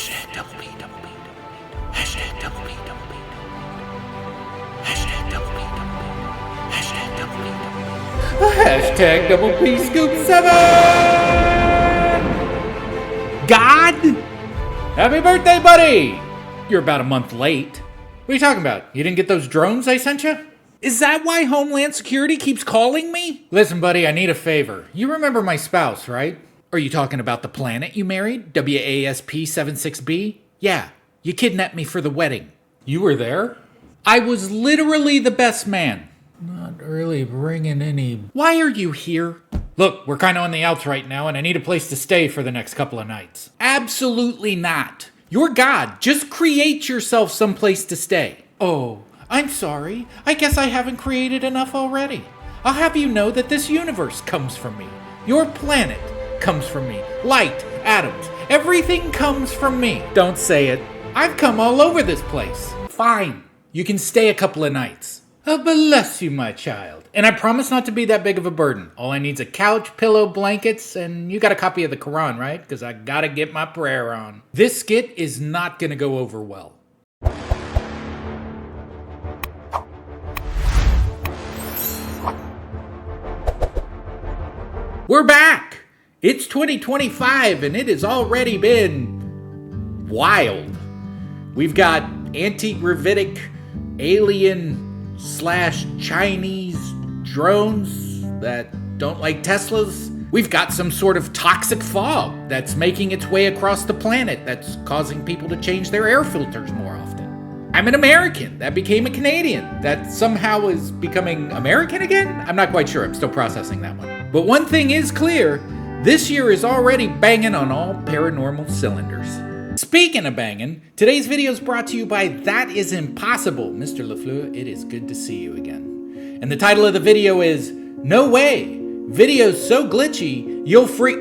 Hashtag double B, double B, double B. Hashtag double B, double B, double B. Hashtag double B, double B. Hashtag double B, double B. Hashtag double B scoop 7! God! Happy birthday, buddy! You're about a month late. What are you talking about? You didn't get those drones I sent you? Is that why Homeland Security keeps calling me? Listen, buddy, I need a favor. You remember my spouse, right? Are you talking about the planet you married? WASP-76b? Yeah, you kidnapped me for the wedding. You were there? I was literally the best man. Not really bringing any... Why are you here? Look, we're kind of on the outs right now, and I need a place to stay for the next couple of nights. Absolutely not. You're God. Just create yourself someplace to stay. Oh, I'm sorry. I guess I haven't created enough already. I'll have you know that this universe comes from me. Your planet comes from me. Light, atoms, everything comes from me. Don't say it. I've come all over this place. Fine. You can stay a couple of nights. Oh, bless you, my child. And I promise not to be that big of a burden. All I need's a couch, pillow, blankets, and you got a copy of the Quran, right? Because I gotta get my prayer on. This skit is not gonna go over well. We're back! It's 2025 and it has already been wild. We've got anti-gravitic alien/Chinese drones that don't like Teslas. We've got some sort of toxic fog that's making its way across the planet that's causing people to change their air filters more often. I'm an American that became a Canadian that somehow is becoming American again? I'm not quite sure. I'm still processing that one. But one thing is clear. This year is already banging on all paranormal cylinders. Speaking of banging, today's video is brought to you by That Is Impossible. Mr. LaFleur, it is good to see you again. And the title of the video is, No Way, Video's So Glitchy, You'll Freak...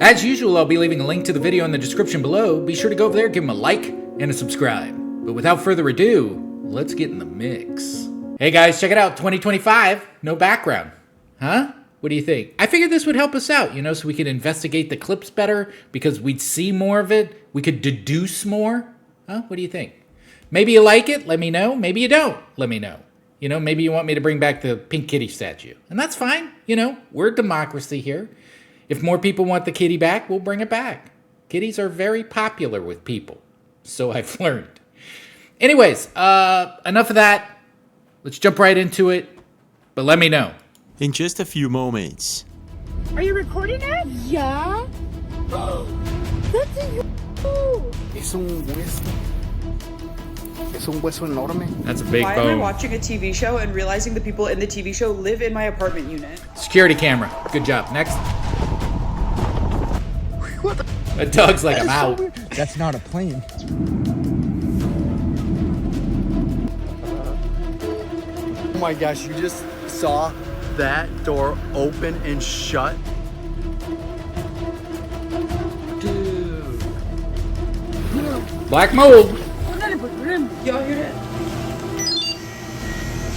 As usual, I'll be leaving a link to the video in the description below. Be sure to go over there, give them a like, and a subscribe. But without further ado, let's get in the mix. Hey guys, check it out, 2025, no background. Huh? What do you think? I figured this would help us out, you know, so we could investigate the clips better, because we'd see more of it. We could deduce more. Huh? What do you think? Maybe you like it, let me know. Maybe you don't, let me know. You know, maybe you want me to bring back the pink kitty statue. And that's fine, you know, we're a democracy here. If more people want the kitty back, we'll bring it back. Kitties are very popular with people, so I've learned. Anyways, enough of that. Let's jump right into it, but let me know. In just a few moments. Are you recording it? Yeah. That's a U.F.O. Es un hueso enorme. That's a big Why bone. am I watching a TV show and realizing the people in the TV show live in my apartment unit? Security camera. Good job. Next. What the? That dog's like, I'm out. That's not a plane. Oh my gosh, you just saw that door open and shut? Dude. Black mold. Y'all hear that?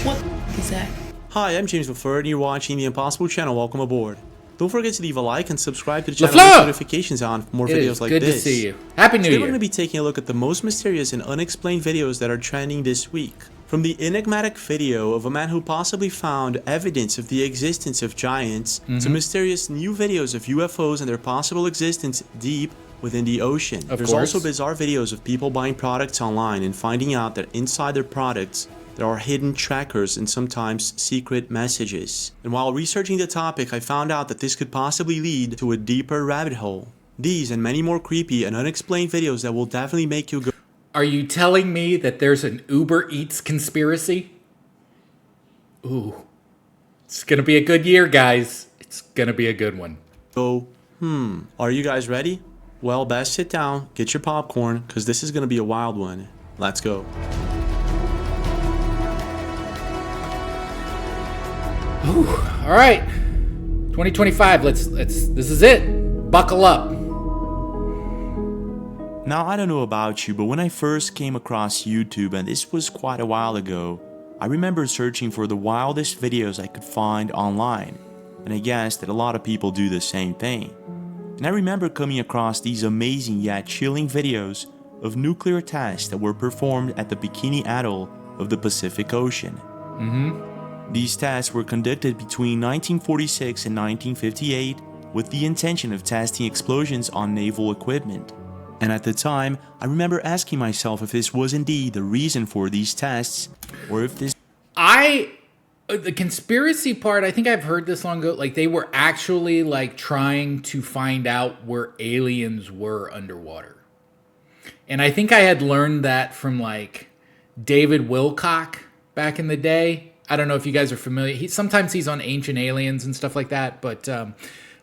What is that? Hi, I'm James LaFleur and you're watching the Impossible channel. Welcome aboard. Don't forget to leave a like and subscribe to the channel with notifications on for more videos like this. Good to see you. Happy New Today Year. we're going to be taking a look at the most mysterious and unexplained videos that are trending this week. From the enigmatic video of a man who possibly found evidence of the existence of giants, to mysterious new videos of UFOs and their possible existence deep within the ocean. There's also bizarre videos of people buying products online and finding out that inside their products there are hidden trackers and sometimes secret messages. And while researching the topic, I found out that this could possibly lead to a deeper rabbit hole. These and many more creepy and unexplained videos that will definitely make you go... Are you telling me that there's an Uber Eats conspiracy? Ooh. It's gonna be a good year, guys. It's gonna be a good one. Are you guys ready? Well, best sit down, get your popcorn, because this is gonna be a wild one. Let's go. Ooh, all right. 2025, let's this is it. Buckle up. Now, I don't know about you, but when I first came across YouTube, and this was quite a while ago, I remember searching for the wildest videos I could find online. And I guess that a lot of people do the same thing. And I remember coming across these amazing yet chilling videos of nuclear tests that were performed at the Bikini Atoll of the Pacific Ocean. These tests were conducted between 1946 and 1958 with the intention of testing explosions on naval equipment. And at the time, I remember asking myself if this was indeed the reason for these tests, or if this... The conspiracy part, I think I've heard this long ago, like they were actually like trying to find out where aliens were underwater. And I think I had learned that from like David Wilcock back in the day. I don't know if you guys are familiar. Sometimes he's on Ancient Aliens and stuff like that, but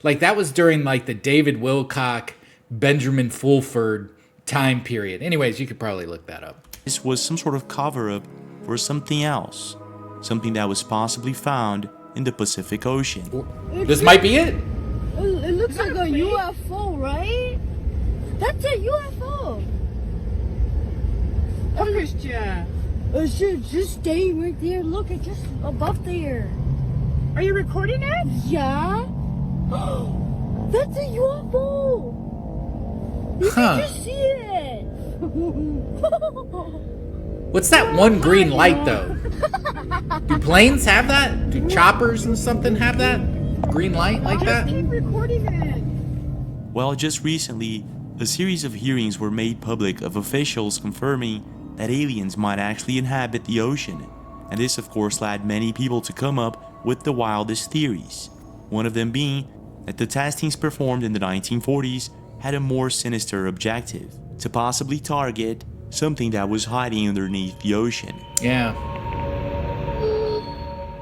like that was during like the David Wilcock, Benjamin Fulford time period. Anyways, you could probably look that up. This was some sort of cover-up for something else, something that was possibly found in the Pacific Ocean. This might be it. It looks like a UFO, right? That's a UFO. Christian, Just stay right there. Look, it's just above there. are you recording it? Yeah. That's a UFO. You Huh. can just see it. What's that one green light though? Do planes have that? Do choppers and something have that? Green light like that? Keep recording it. Well, just recently, a series of hearings were made public of officials confirming that aliens might actually inhabit the ocean. And this, of course, led many people to come up with the wildest theories. One of them being that the testings performed in the 1940s had a more sinister objective, to possibly target something that was hiding underneath the ocean. Yeah.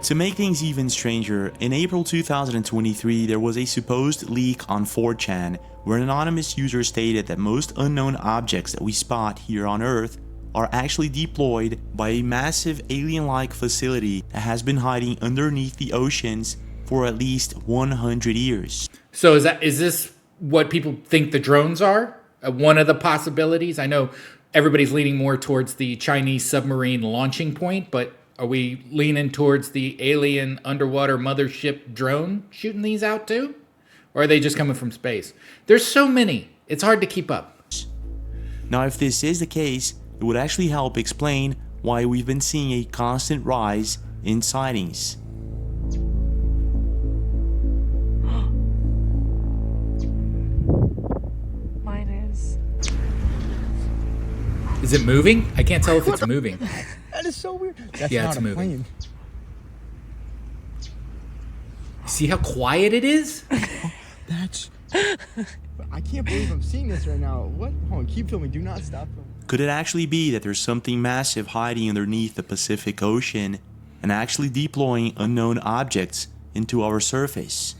To make things even stranger, in April 2023, there was a supposed leak on 4chan where an anonymous user stated that most unknown objects that we spot here on Earth are actually deployed by a massive alien-like facility that has been hiding underneath the oceans for at least 100 years. So is this what people think the drones are? One of the possibilities? I know everybody's leaning more towards the Chinese submarine launching point, but are we leaning towards the alien underwater mothership drone shooting these out too? Or are they just coming from space? There's so many. It's hard to keep up. Now, if this is the case, it would actually help explain why we've been seeing a constant rise in sightings. Mine is. Is it moving? I can't tell if it's moving. That is so weird. That's Yeah, not it's a moving. plane. See how quiet it is? That's... I can't believe I'm seeing this right now. What? Hold on, keep filming. Do not stop filming. Could it actually be that there's something massive hiding underneath the Pacific Ocean and actually deploying unknown objects into our surface?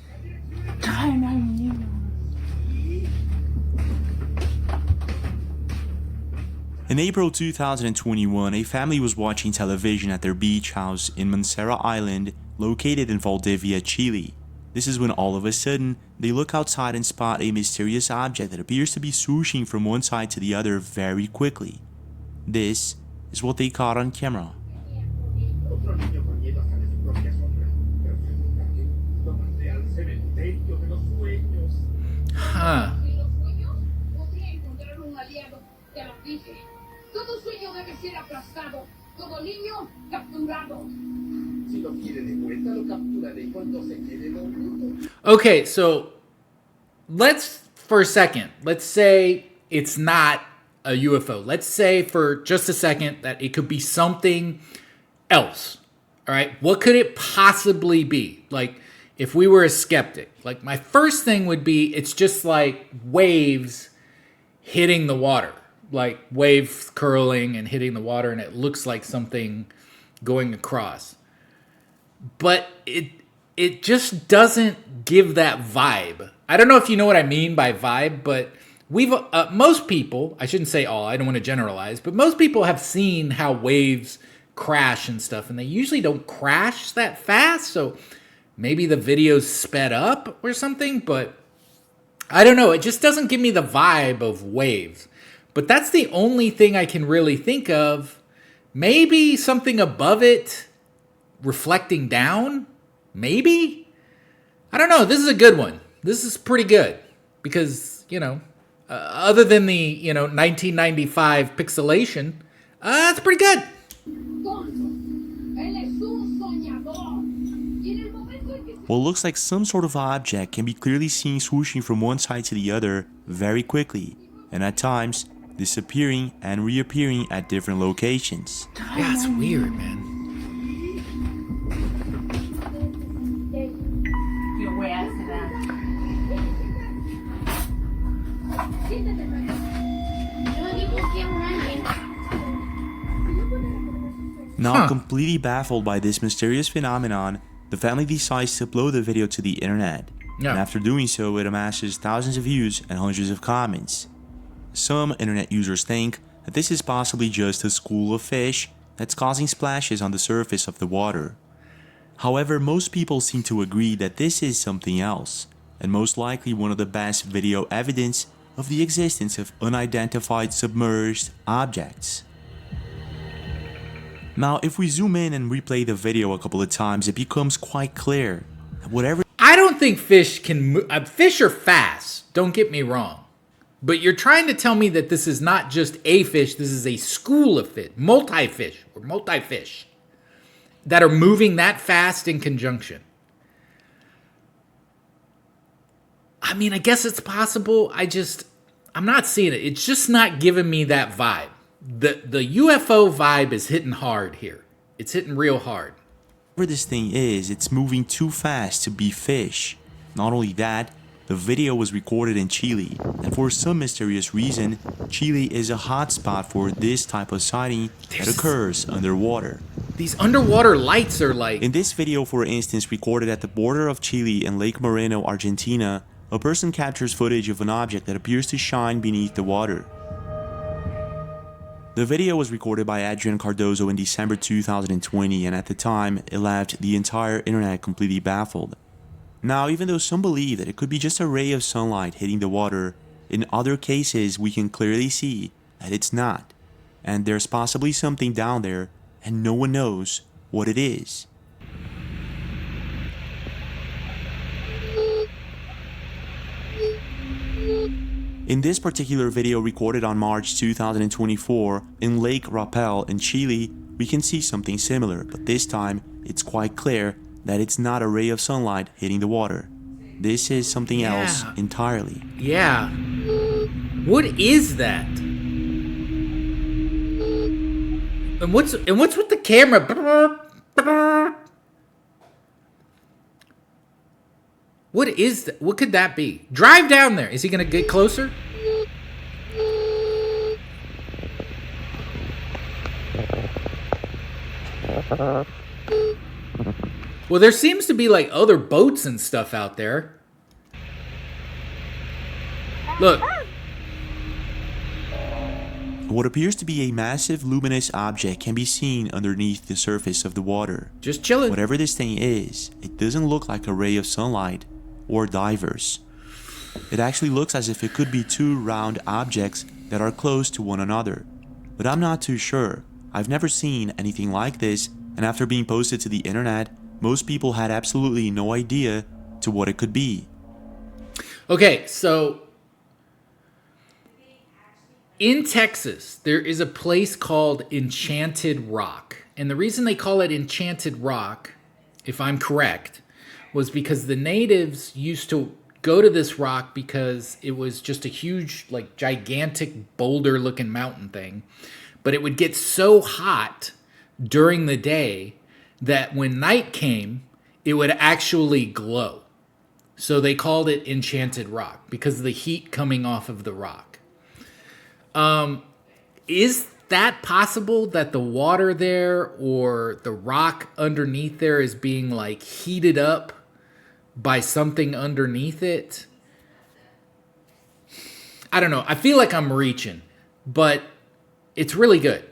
In April 2021, a family was watching television at their beach house in Mancera Island, located in Valdivia, Chile. This is when all of a sudden, they look outside and spot a mysterious object that appears to be swooshing from one side to the other very quickly. This is what they caught on camera. Otro niño con miedo hasta de su propia sombra. Pero que lo mandé al cementerio de los sueños. Huh. En los sueños podría encontrar un aliado. Te lo dije. Todo sueño debe ser aplastado. Todo niño capturado. Si lo quiere de vuelta, lo capturaré cuando se quede dormido. Okay, so let's, for a second, let's say it's not a UFO. Let's say for just a second that it could be something else. All right, what could it possibly be? Like, if we were a skeptic, like my first thing would be it's just like waves hitting the water, like waves curling and hitting the water, and it looks like something going across. But it just doesn't give that vibe. I don't know if you know what I mean by vibe, but we've most people, I shouldn't say all, I don't want to generalize, but most people have seen how waves crash and stuff, and they usually don't crash that fast, so maybe the video's sped up or something, but I don't know. It just doesn't give me the vibe of waves. But that's the only thing I can really think of. Maybe something above it reflecting down? Maybe? I don't know. This is a good one. This is pretty good because, you know, Other than the, 1995 pixelation, that's pretty good. Tonto. Él es un soñador. Y en el momento en que se... What looks like some sort of object can be clearly seen swooshing from one side to the other very quickly, and at times disappearing and reappearing at different locations. Yeah, it's weird, man. Now completely baffled by this mysterious phenomenon, the family decides to upload the video to the internet. Yeah. And after doing so, it amasses thousands of views and hundreds of comments. Some internet users think that this is possibly just a school of fish that's causing splashes on the surface of the water. However, most people seem to agree that this is something else, and most likely one of the best video evidence of the existence of unidentified submerged objects. Now, if we zoom in and replay the video a couple of times, it becomes quite clear that whatever... I don't think fish can move. Fish are fast, don't get me wrong. But you're trying to tell me that this is not just a fish, this is a school of fish, multi-fish, that are moving that fast in conjunction. I mean, I guess it's possible. I'm not seeing it. It's just not giving me that vibe. The UFO vibe is hitting hard here. It's hitting real hard. Whatever this thing is, it's moving too fast to be fish. Not only that, the video was recorded in Chile, and for some mysterious reason, Chile is a hotspot for this type of sighting that occurs underwater. These underwater lights are like... In this video, for instance, recorded at the border of Chile and Lake Moreno, Argentina, a person captures footage of an object that appears to shine beneath the water. The video was recorded by Adrian Cardozo in December 2020, and at the time, it left the entire internet completely baffled. Now, even though some believe that it could be just a ray of sunlight hitting the water, in other cases we can clearly see that it's not, and there's possibly something down there and no one knows what it is. In this particular video recorded on March 2024 in Lake Rapel in Chile, we can see something similar, but this time it's quite clear that it's not a ray of sunlight hitting the water. This is something else entirely. Yeah. What is that? And what's with the camera? What is that? What could that be? Drive down there. Is he gonna get closer? Well, there seems to be like other boats and stuff out there. Look. What appears to be a massive luminous object can be seen underneath the surface of the water. Just chilling. Whatever this thing is, it doesn't look like a ray of sunlight or divers. It actually looks as if it could be two round objects that are close to one another. But I'm not too sure. I've never seen anything like this, and after being posted to the internet, most people had absolutely no idea to what it could be. Okay, so in Texas, there is a place called Enchanted Rock. And the reason they call it Enchanted Rock, if I'm correct, was because the natives used to go to this rock because it was just a huge, like, gigantic boulder-looking mountain thing. But it would get so hot during the day that when night came, it would actually glow. So they called it Enchanted Rock because of the heat coming off of the rock. Is that possible that the water there or the rock underneath there is being like heated up by something underneath it? I don't know. I feel like I'm reaching, but it's really good.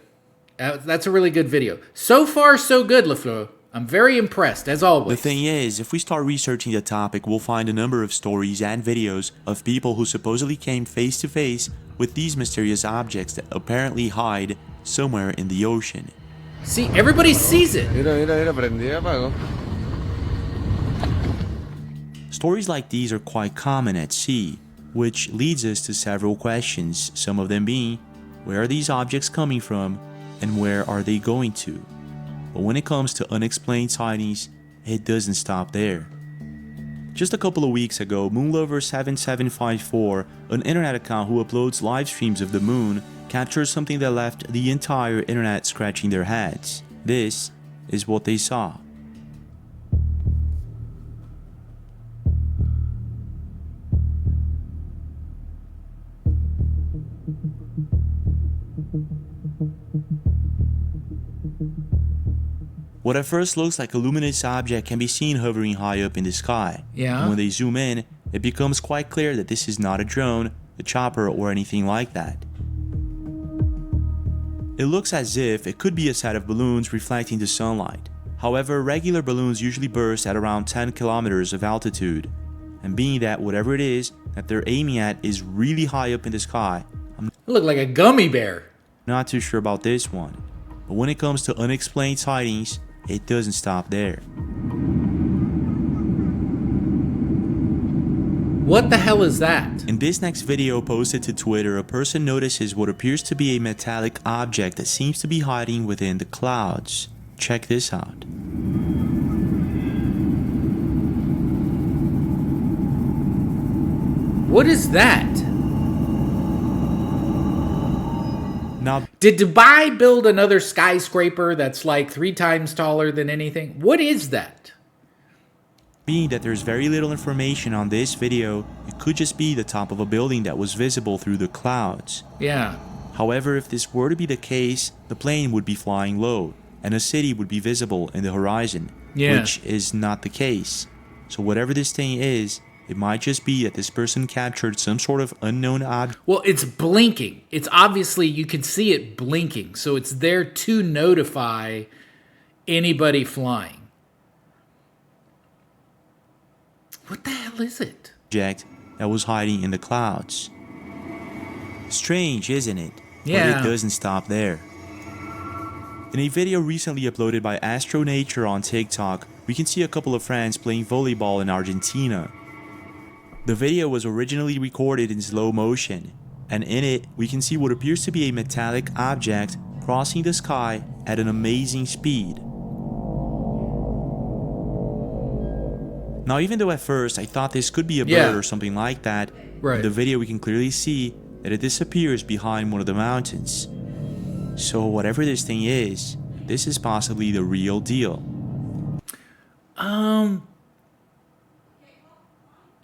That's a really good video. So far, so good, LaFleur. I'm very impressed, as always. The thing is, if we start researching the topic, we'll find a number of stories and videos of people who supposedly came face to face with these mysterious objects that apparently hide somewhere in the ocean. See, everybody sees it. Stories like these are quite common at sea, which leads us to several questions, some of them being, where are these objects coming from and where are they going to? But when it comes to unexplained sightings, it doesn't stop there. Just a couple of weeks ago, Moonlover7754, an internet account who uploads live streams of the moon, captured something that left the entire internet scratching their heads. This is what they saw. What at first looks like a luminous object can be seen hovering high up in the sky. Yeah. And when they zoom in, it becomes quite clear that this is not a drone, a chopper, or anything like that. It looks as if it could be a set of balloons reflecting the sunlight. However, regular balloons usually burst at around 10 kilometers of altitude. And being that whatever it is that they're aiming at is really high up in the sky, I'm It looked like a gummy bear. not too sure about this one. But when it comes to unexplained sightings, it doesn't stop there. What the hell is that? In this next video posted to Twitter, a person notices what appears to be a metallic object that seems to be hiding within the clouds. Check this out. What is that? Now, Did Dubai build another skyscraper that's like 3 times taller than anything? What is that? being that there's very little information on this video, it could just be the top of a building that was visible through the clouds. Yeah. However, if this were to be the case, the plane would be flying low, and a city would be visible in the horizon, Yeah. which is not the case. So whatever this thing is, it might just be that this person captured some sort of unknown object. Well, it's blinking. It's obviously, you can see it blinking. So it's there to notify anybody flying. What the hell is it? That was hiding in the clouds. Strange, isn't it? Yeah. But it doesn't stop there. In a video recently uploaded by Astro Nature on TikTok, we can see a couple of friends playing volleyball in Argentina. The video was originally recorded in slow motion, and in it, we can see what appears to be a metallic object crossing the sky at an amazing speed. Now, even though at first I thought this could be a bird Yeah. or something like that, Right. in the video we can clearly see that it disappears behind one of the mountains. So whatever this thing is, this is possibly the real deal.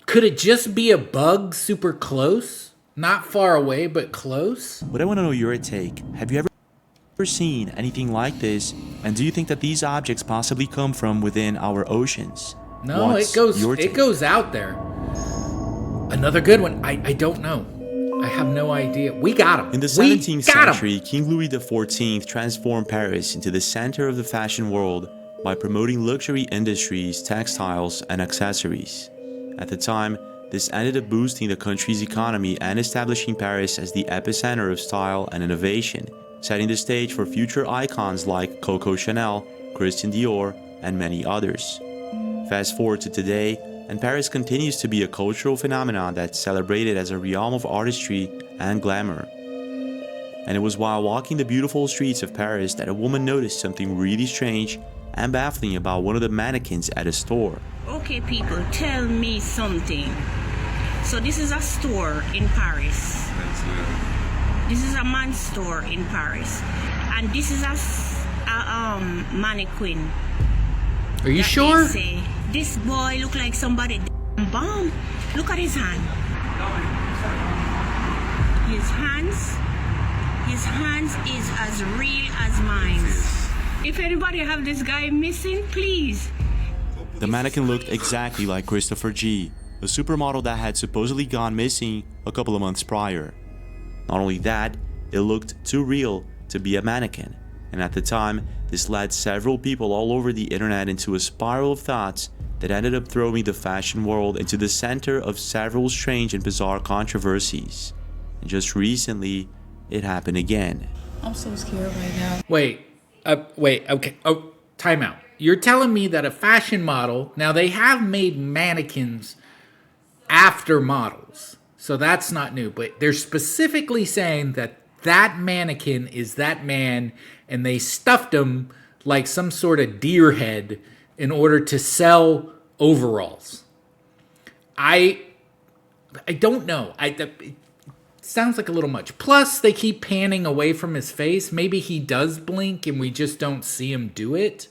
Could it just be a bug super close? Not far away, but close? But I want to know your take. Have you ever seen anything like this? And do you think that these objects possibly come from within our oceans? No, What's your it take? goes out there. Another good one. I don't know. I have no idea. We got him. In the 17th century, King Louis XIV transformed Paris into the center of the fashion world by promoting luxury industries, textiles, and accessories. At the time, this ended up boosting the country's economy and establishing Paris as the epicenter of style and innovation, setting the stage for future icons like Coco Chanel, Christian Dior, and many others. Fast forward to today, and Paris continues to be a cultural phenomenon that's celebrated as a realm of artistry and glamour. And it was while walking the beautiful streets of Paris that a woman noticed something really strange and baffling about one of the mannequins at a store. Okay, people, tell me something. So this is a store in Paris. This is a man's store in Paris, and this is a mannequin. Are you that sure? they say, this boy look like somebody bomb. Look at his hand. His hands is as real as mine. If anybody have this guy missing, please. The mannequin looked exactly like Christopher G, a supermodel that had supposedly gone missing a couple of months prior. Not only that, it looked too real to be a mannequin, and at the time, this led several people all over the internet into a spiral of thoughts that ended up throwing the fashion world into the center of several strange and bizarre controversies. And just recently, it happened again. I'm so scared right now. Wait, okay. Oh, time out. You're telling me that a fashion model, now they have made mannequins after models. So that's not new. But they're specifically saying that that mannequin is that man, and they stuffed him like some sort of deer head in order to sell overalls. I don't know. It sounds like a little much. Plus, they keep panning away from his face. Maybe he does blink and we just don't see him do it.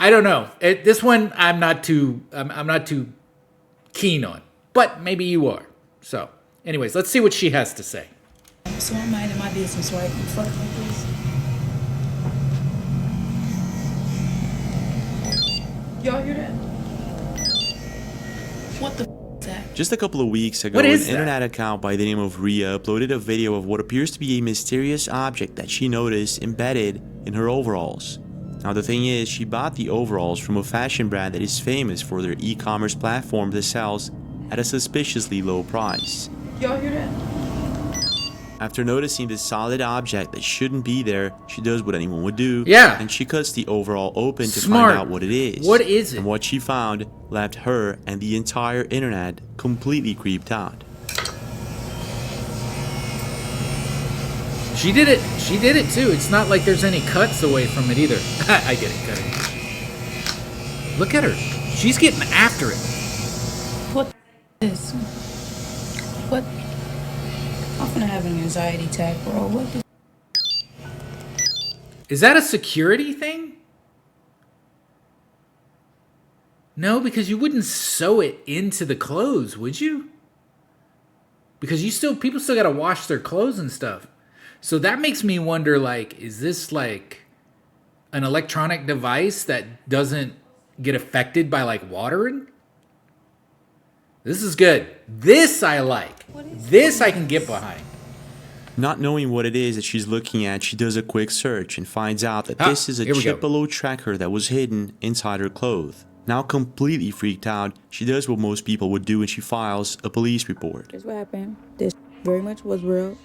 I don't know. This one I'm not too keen on, but maybe you are. So, anyways, let's see what she has to say. So I'm minding my business, right? Fuck me, please. Y'all hear that? What the is that? Just a couple of weeks ago, What an is that? internet account by the name of Ria uploaded a video of what appears to be a mysterious object that she noticed embedded in her overalls. Now the thing is, she bought the overalls from a fashion brand that is famous for their e-commerce platform that sells at a suspiciously low price. Y'all hear that? After noticing this solid object that shouldn't be there, she does what anyone would do. Yeah. And she cuts the overall open to Smart. find out what it is. What is it? And what she found left her and the entire internet completely creeped out. She did it. She did it too. It's not like there's any cuts away from it either. I get it. Got it. Look at her. She's getting after it. What is? What? I'm gonna have an anxiety attack, bro. What the? Is that a security thing? No, because you wouldn't sew it into the clothes, would you? Because people still gotta wash their clothes and stuff. So that makes me wonder, like, is this like an electronic device that doesn't get affected by like watering? This is good. This I like. This I can get behind. Not knowing what it is that she's looking at, she does a quick search and finds out that this is a here we go. Chipolo tracker that was hidden inside her clothes. Now completely freaked out, she does what most people would do and she files a police report. Here's what happened. This very much was real.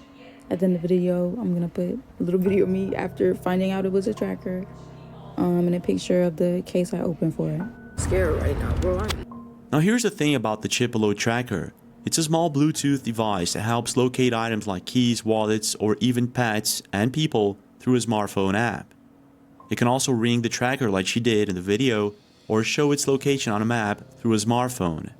At the end of the video, I'm gonna put a little video of me after finding out it was a tracker, and a picture of the case I opened for it. I'm scared right now, bro. Now here's the thing about the Chipolo tracker. It's a small Bluetooth device that helps locate items like keys, wallets, or even pets and people through a smartphone app. It can also ring the tracker like she did in the video, or show its location on a map through a smartphone.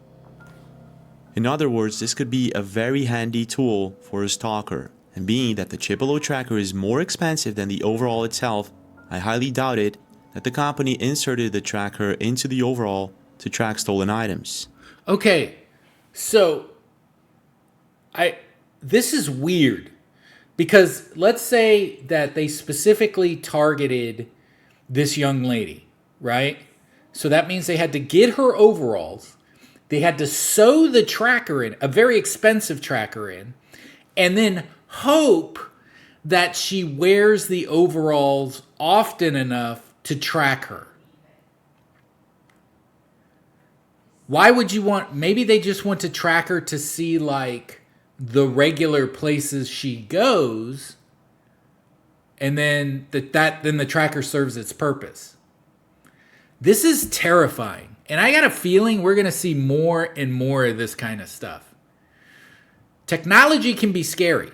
In other words, this could be a very handy tool for a stalker. And being that the Chipolo tracker is more expensive than the overall itself, I highly doubt it that the company inserted the tracker into the overall to track stolen items. Okay, so this is weird because let's say that they specifically targeted this young lady, right? So that means they had to get her overalls, they had to sew the tracker in, a very expensive tracker in, and then hope that she wears the overalls often enough to track her. Why would you want, maybe they just want to track her to see like the regular places she goes, and then then the tracker serves its purpose. This is terrifying. And I got a feeling we're going to see more and more of this kind of stuff. Technology can be scary.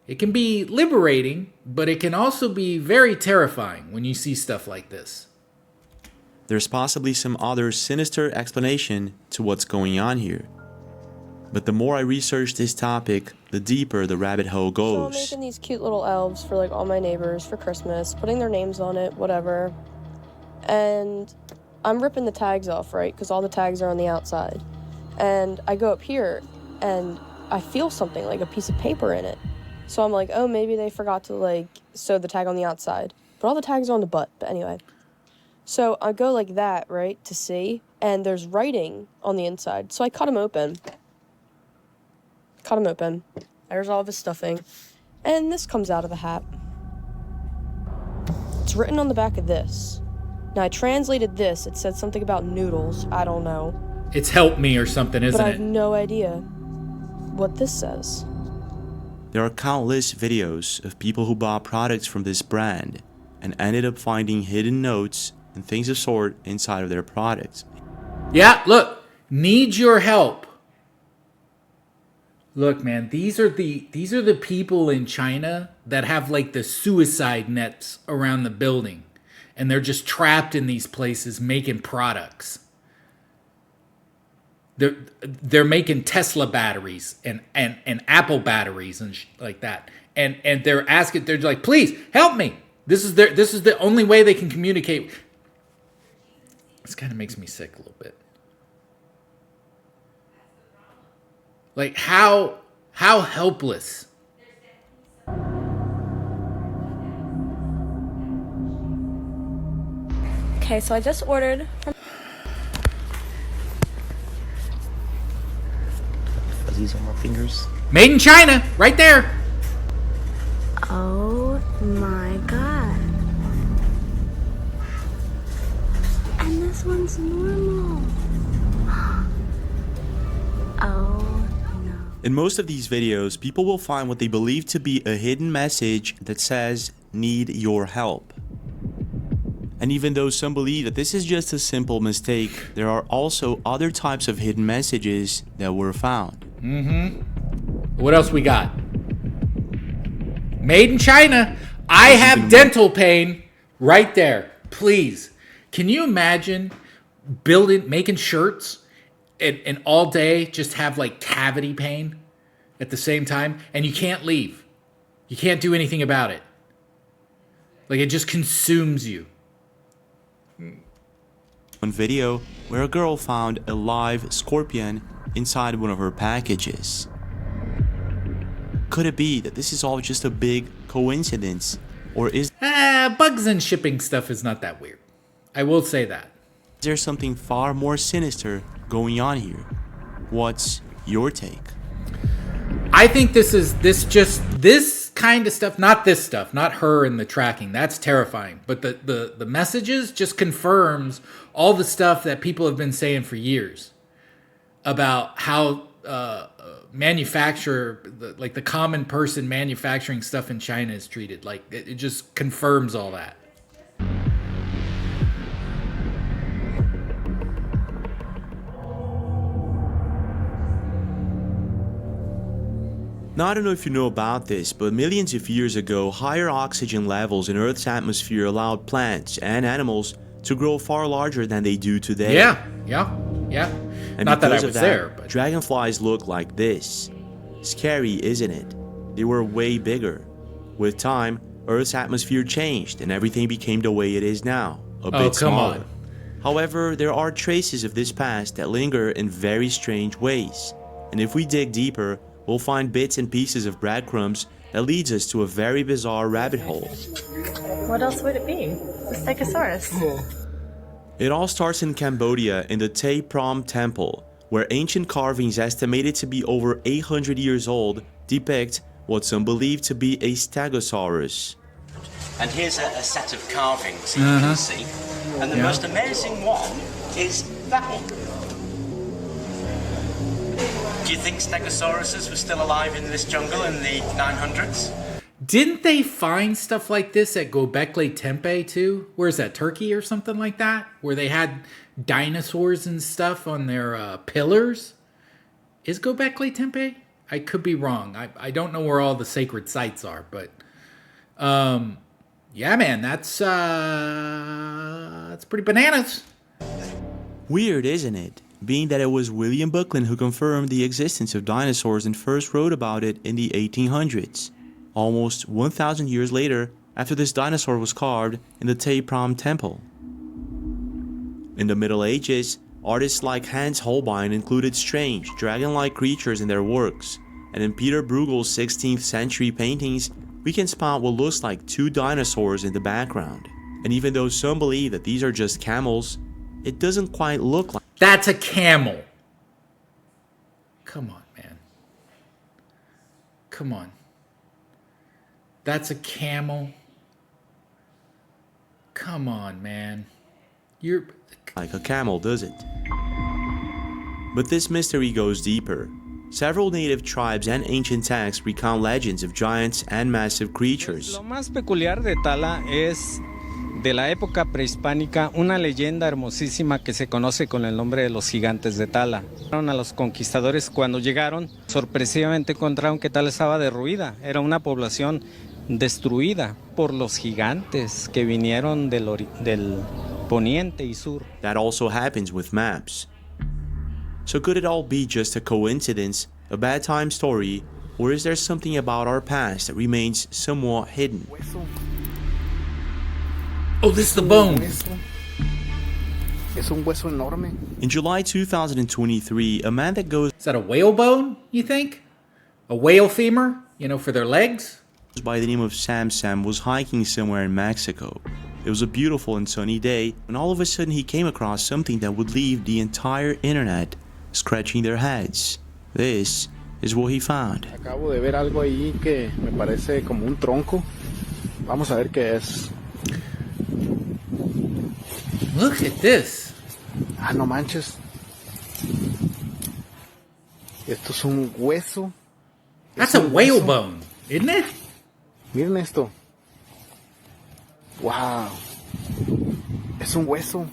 It can be liberating, but it can also be very terrifying when you see stuff like this. There's possibly some other sinister explanation to what's going on here. But the more I research this topic, the deeper the rabbit hole So I'm goes. making these cute little elves for like all my neighbors for Christmas, putting their names on it, whatever. And I'm ripping the tags off, right? Because all the tags are on the outside. And I go up here and I feel something, like a piece of paper in it. So I'm like, oh, maybe they forgot to like sew the tag on the outside. But all the tags are on the butt. But anyway. So I go like that, right, to see. And there's writing on the inside. So I cut him open. There's all of his stuffing. And this comes out of the hat. It's written on the back of this. Now I translated this. It said something about noodles. I don't know. It's help me or something, isn't But I have it? no idea what this says. There are countless videos of people who bought products from this brand and ended up finding hidden notes and things of sort inside of their products. Yeah, look. Need your help. Look, man, these are the people in China that have like the suicide nets around the building, and they're just trapped in these places making products. They're making Tesla batteries and Apple batteries and like that, and they're asking, they're like, please help me. This is the only way they can communicate. This kind of makes me sick a little bit. Like how helpless. Okay, so I just ordered from fuzzies on my fingers. Made in China, right there. Oh my god. And this one's normal. Oh no. In most of these videos, people will find what they believe to be a hidden message that says, "Need your help." And even though some believe that this is just a simple mistake, there are also other types of hidden messages that were found. What else we got? Made in China. I have dental pain right there. Please. Can you imagine making shirts and all day just have like cavity pain at the same time, and you can't leave. You can't do anything about it. Like it just consumes you. One video where a girl found a live scorpion inside one of her packages. Could it be that this is all just a big coincidence, or is Bugs and shipping stuff is not that weird. I will say that. there something far more sinister going on here? What's your take? I think this kind of stuff, not her and the tracking. That's terrifying. But the messages just confirms all the stuff that people have been saying for years about how the common person manufacturing stuff in China is treated. Like it just confirms all that. Now, I don't know if you know about this, but millions of years ago, higher oxygen levels in Earth's atmosphere allowed plants and animals to grow far larger than they do today. Yeah. And Not that I because of was there, but dragonflies look like this. Scary, isn't it? They were way bigger. With time, Earth's atmosphere changed and everything became the way it is now, a bit smaller. On. However, there are traces of this past that linger in very strange ways. And if we dig deeper, we'll find bits and pieces of breadcrumbs that leads us to a very bizarre rabbit hole. What else would it be? The Stegosaurus. It all starts in Cambodia in the Tay Prom Temple, where ancient carvings estimated to be over 800 years old depict what some believe to be a Stegosaurus. And here's a set of carvings that you can see. And the most amazing one is that one. Do you think Stegosauruses were still alive in this jungle in the 900s? Didn't they find stuff like this at Göbekli Tepe too? Where's that, Turkey or something like that? Where they had dinosaurs and stuff on their pillars? Is Göbekli Tepe? I could be wrong. I don't know where all the sacred sites are, but yeah, man, that's pretty bananas. Weird, isn't it? Being that it was William Buckland who confirmed the existence of dinosaurs and first wrote about it in the 1800s. Almost 1,000 years later, after this dinosaur was carved in the Tay Prom Temple. In the Middle Ages, artists like Hans Holbein included strange, dragon-like creatures in their works, and in Peter Bruegel's 16th century paintings, we can spot what looks like two dinosaurs in the background. And even though some believe that these are just camels, it doesn't quite look like. That's a camel. Come on, man. Come on. That's a camel. Come on, man. You're like a camel, does it? But this mystery goes deeper. Several native tribes and ancient texts recount legends of giants and massive creatures. Lo más peculiar de Tala es de la época prehispánica una leyenda hermosísima que se conoce con el nombre de los gigantes de Tala. A los conquistadores cuando llegaron, sorpresivamente encontraron que Tala estaba derruida. Era una población destruida por los gigantes que vinieron del poniente y sur. That also happens with maps. So could it all be just a coincidence, a bad time story, or is there something about our past that remains somewhat hidden? Oh, this is the bone. Es un hueso enorme. In July 2023, a man that goes... Is that a whale bone, you think? A whale femur, you know, for their legs? ...by the name of Sam was hiking somewhere in Mexico. It was a beautiful and sunny day, and all of a sudden he came across something that would leave the entire internet scratching their heads. This is what he found. Acabo de ver algo ahí que me parece como un tronco. Vamos a ver qué es. Look at this. Ah, no manches. Esto es un hueso. That's a whale bone, isn't it? Miren esto. Wow. Es un hueso.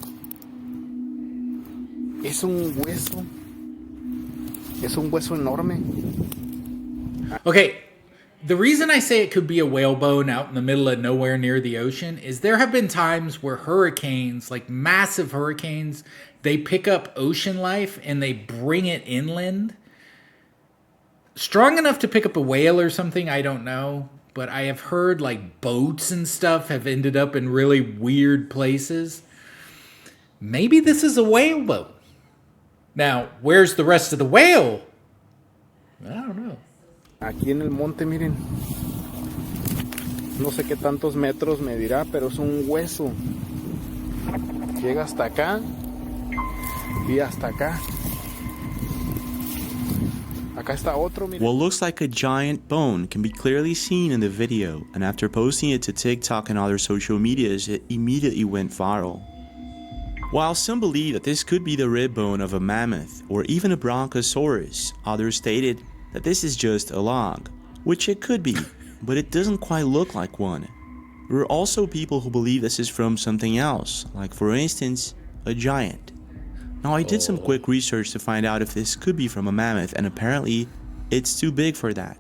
Es un hueso. Es un hueso enorme. Okay, the reason I say it could be a whale bone out in the middle of nowhere near the ocean is there have been times where hurricanes, like massive hurricanes, they pick up ocean life and they bring it inland. Strong enough to pick up a whale or something, I don't know. But I have heard like boats and stuff have ended up in really weird places. Maybe this is a whale bone. Now, where's the rest of the whale? I don't know. Aquí en el monte, miren. No sé qué tantos metros medirá, pero es un hueso. Llega hasta acá y hasta acá. Acá está otro, miren. What looks like a giant bone can be clearly seen in the video, and after posting it to TikTok and other social medias, it immediately went viral. While some believe that this could be the rib bone of a mammoth or even a brontosaurus, others stated that this is just a log, which it could be, but it doesn't quite look like one. There are also people who believe this is from something else, like for instance, a giant. Now I did some quick research to find out if this could be from a mammoth, and apparently it's too big for that.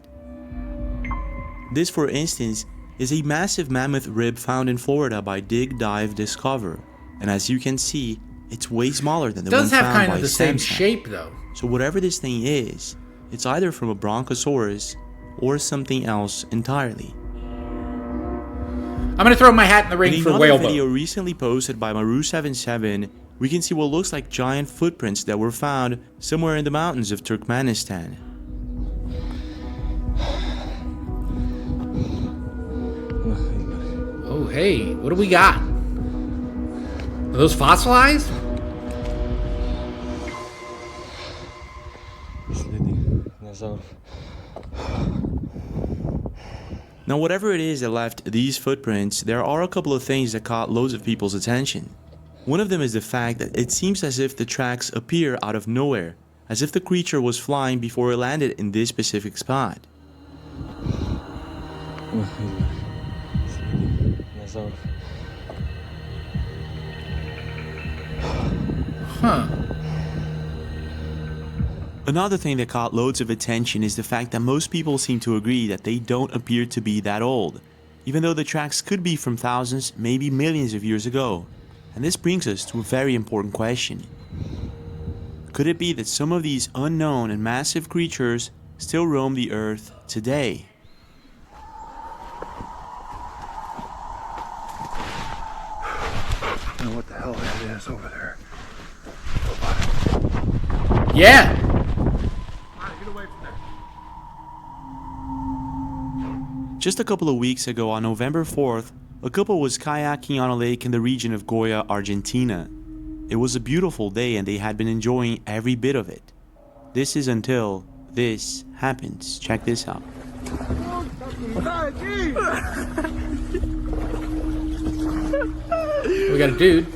This, for instance, is a massive mammoth rib found in Florida by Dig Dive Discover, and as you can see, it's way smaller than the one found by Does have kind of the same Samsung. shape though. So whatever this thing is, it's either from a brontosaurus or something else entirely. I'm gonna throw my hat in the ring in for another whale video bone. recently posted by Maru77, we can see what looks like giant footprints that were found somewhere in the mountains of Turkmenistan. Oh, hey, what do we got? Are those fossilized? Now, whatever it is that left these footprints, there are a couple of things that caught loads of people's attention. One of them is the fact that it seems as if the tracks appear out of nowhere, as if the creature was flying before it landed in this specific spot. Huh. Another thing that caught loads of attention is the fact that most people seem to agree that they don't appear to be that old, even though the tracks could be from thousands, maybe millions of years ago. And this brings us to a very important question. Could it be that some of these unknown and massive creatures still roam the earth today? I don't know what the hell that is over there. Yeah. Just a couple of weeks ago, on November 4th, a couple was kayaking on a lake in the region of Goya, Argentina. It was a beautiful day and they had been enjoying every bit of it. This is until this happens. Check this out. We got a dude.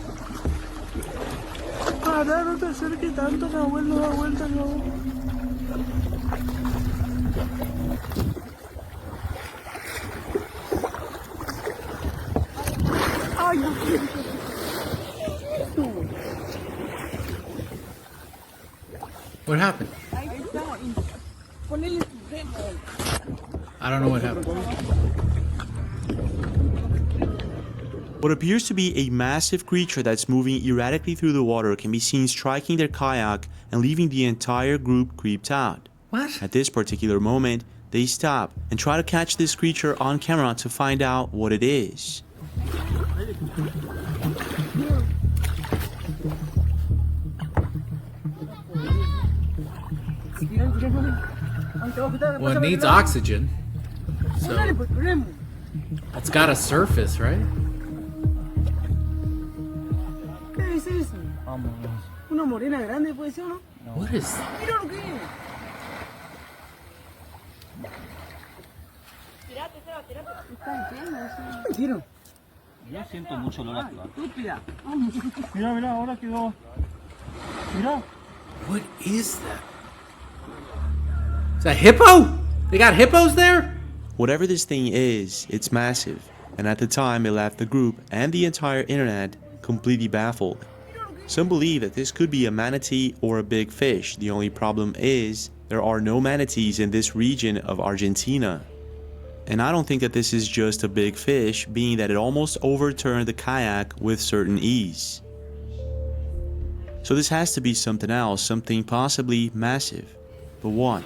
What happened? I don't know what happened. What appears to be a massive creature that's moving erratically through the water can be seen striking their kayak and leaving the entire group creeped out. What? At this particular moment, they stop and try to catch this creature on camera to find out what it is. Well, it needs oxygen. So it's got a surface, right? What is Yo siento mucho olor a Mira, mira, ahora quedó. Mira. What is that? Is that hippo? They got hippos there? Whatever this thing is, it's massive, and at the time it left the group and the entire internet completely baffled. Some believe that this could be a manatee or a big fish. The only problem is there are no manatees in this region of Argentina. And I don't think that this is just a big fish, being that it almost overturned the kayak with certain ease. So this has to be something else, something possibly massive. But what?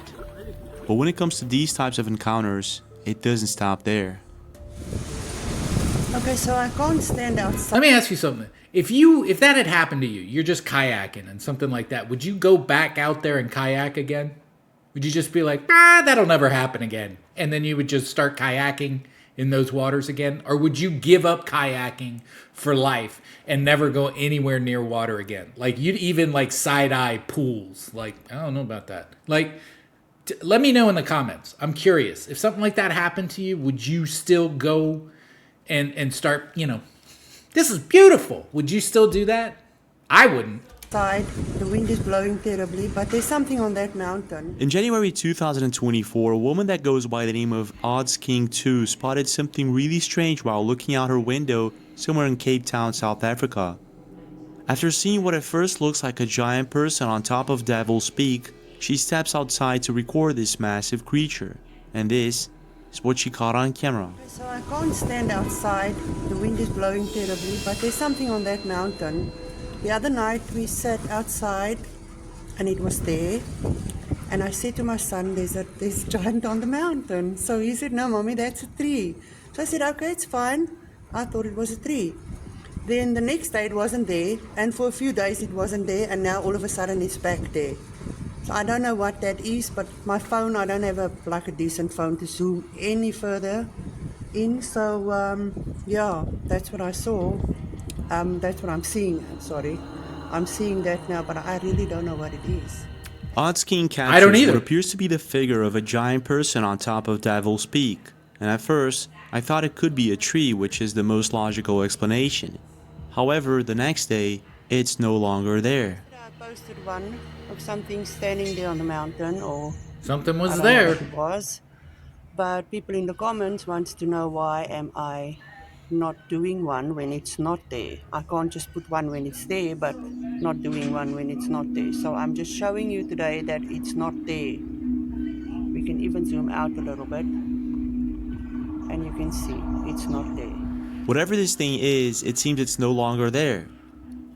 But when it comes to these types of encounters, it doesn't stop there. Okay, so I can't stand outside. Let me ask you something. If that had happened to you, you're just kayaking and something like that, would you go back out there and kayak again? Would you just be like, that'll never happen again, and then you would just start kayaking in those waters again? Or would you give up kayaking for life and never go anywhere near water again? Like, you'd even like side-eye pools. Like, I don't know about that. Like, let me know in the comments. I'm curious. If something like that happened to you, would you still go and start, this is beautiful. Would you still do that? I wouldn't. The wind is blowing terribly, but there's something on that mountain. In January 2024, a woman that goes by the name of Odds King 2 spotted something really strange while looking out her window somewhere in Cape Town, South Africa. After seeing what at first looks like a giant person on top of Devil's Peak, she steps outside to record this massive creature. And this is what she caught on camera. So I can't stand outside. The wind is blowing terribly, but there's something on that mountain. The other night we sat outside and it was there, and I said to my son, there's a giant on the mountain. So he said, no mommy, that's a tree. So I said, okay, it's fine. I thought it was a tree. Then the next day it wasn't there, and for a few days it wasn't there, and now all of a sudden it's back there. So I don't know what that is, but my phone, I don't have a decent phone to zoom any further in. So yeah, that's what I saw. That's what I'm seeing. Sorry, I'm seeing that now, but I really don't know what it is. Odds King I don't captures either. what appears to be the figure of a giant person on top of Devil's Peak, and at first I thought it could be a tree, which is the most logical explanation. However, the next day it's no longer there. I posted one of something standing there on the mountain, or something I was don't there. know what it was, but people in the comments wants to know why am I not doing one when it's not there. I can't just put one when it's there, but not doing one when it's not there. So I'm just showing you today that it's not there. We can even zoom out a little bit, and you can see it's not there. Whatever this thing is, it seems it's no longer there.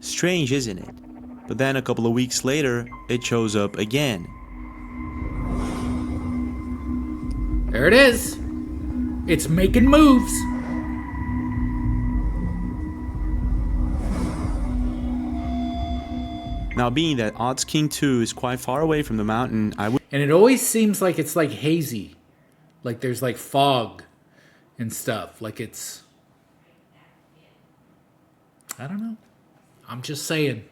Strange, isn't it? But then a couple of weeks later, it shows up again. There it is. It's making moves. Now, being that Odds King 2 is quite far away from the mountain, And it always seems like it's like hazy. Like there's like fog and stuff. Like it's, I don't know. I'm just saying.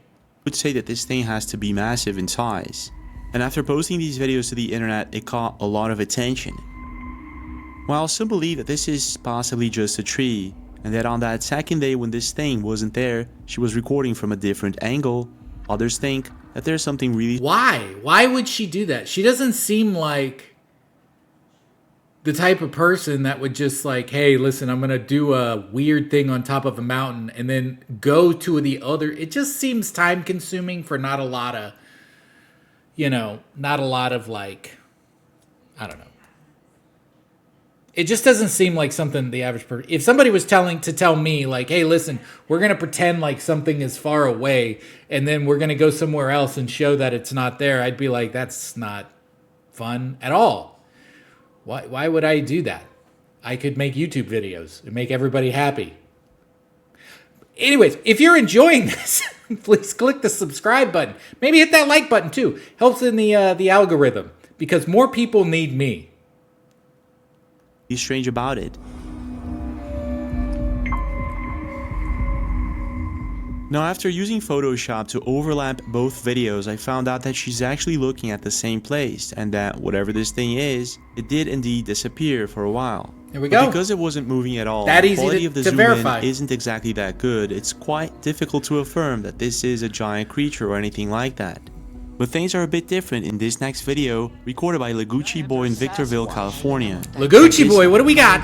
would say that this thing has to be massive in size. And after posting these videos to the internet, it caught a lot of attention. While some believe that this is possibly just a tree, and that on that second day when this thing wasn't there, she was recording from a different angle, others think that there's something really... Why? Why would she do that? She doesn't seem like the type of person that would just like, hey, listen, I'm going to do a weird thing on top of a mountain and then go to the other. It just seems time consuming for not a lot of, not a lot of like, I don't know. It just doesn't seem like something the average person. If somebody was tell me like, hey, listen, we're going to pretend like something is far away and then we're going to go somewhere else and show that it's not there, I'd be like, that's not fun at all. Why would I do that? I could make YouTube videos and make everybody happy. Anyways, if you're enjoying this, please click the subscribe button. Maybe hit that like button too. Helps in the algorithm because more people need me. Strange about it. Now, after using Photoshop to overlap both videos, I found out that she's actually looking at the same place and that whatever this thing is, it did indeed disappear for a while. There we go. Because it wasn't moving at all, that the easy quality of the to zoom verify. in isn't exactly that good. It's quite difficult to affirm that this is a giant creature or anything like that. But things are a bit different in this next video, recorded by Legucci Boy in Victorville, California. Legucci Boy, what do we got?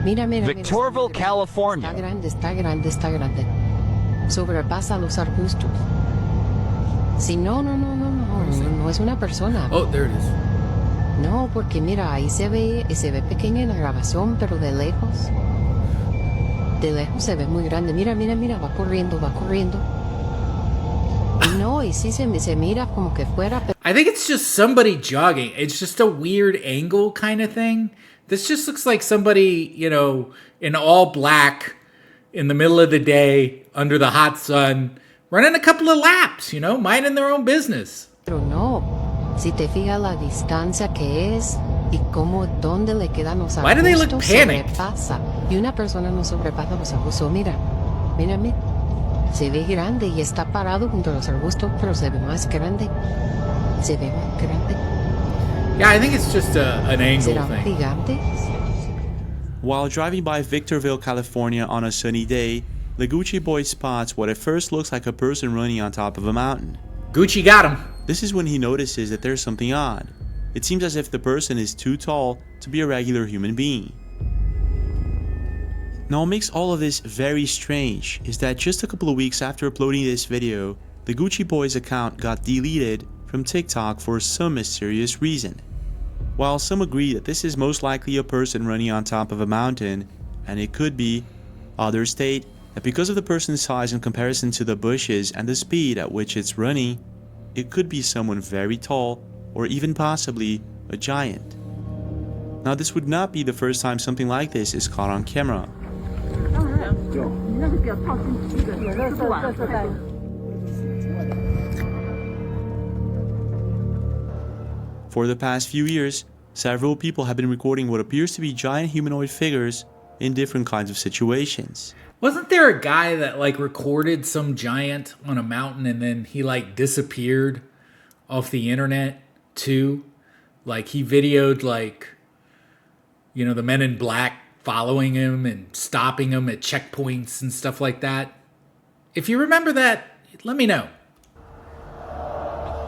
Victorville, California. Está grande. Sobrepasa los arbustos. Si no es una persona. Oh, there it is. No, porque mira, ahí se ve pequeña en la grabación, pero de lejos se ve muy grande. Mira, va corriendo. No, y sí se mira como que fuera. I think it's just somebody jogging. It's just a weird angle kind of thing. This just looks like somebody, in all black in the middle of the day under the hot sun, running a couple of laps, minding their own business. Pero no, si te fijas la distancia que es y cómo dónde le quedan los arbustos. Why do they look panicked? Sobrepasa. Y una persona no sobrepasa los arbustos. Mira. Se ve grande y está parado junto a los arbustos, pero se ve más grande. Yeah, I think it's just an angle ¿Serán thing. gigantes? While driving by Victorville, California on a sunny day, the Gucci Boy spots what at first looks like a person running on top of a mountain. Gucci got him. This is when he notices that there's something odd. It seems as if the person is too tall to be a regular human being. Now, what makes all of this very strange is that just a couple of weeks after uploading this video, the Gucci Boy's account got deleted from TikTok for some mysterious reason. While some agree that this is most likely a person running on top of a mountain, and it could be, others state that because of the person's size in comparison to the bushes and the speed at which it's running, it could be someone very tall or even possibly a giant. Now, this would not be the first time something like this is caught on camera. For the past few years, several people have been recording what appears to be giant humanoid figures in different kinds of situations. Wasn't there a guy that recorded some giant on a mountain and then he disappeared off the internet too? He videoed the Men in Black following him and stopping him at checkpoints and stuff like that. If you remember that, let me know.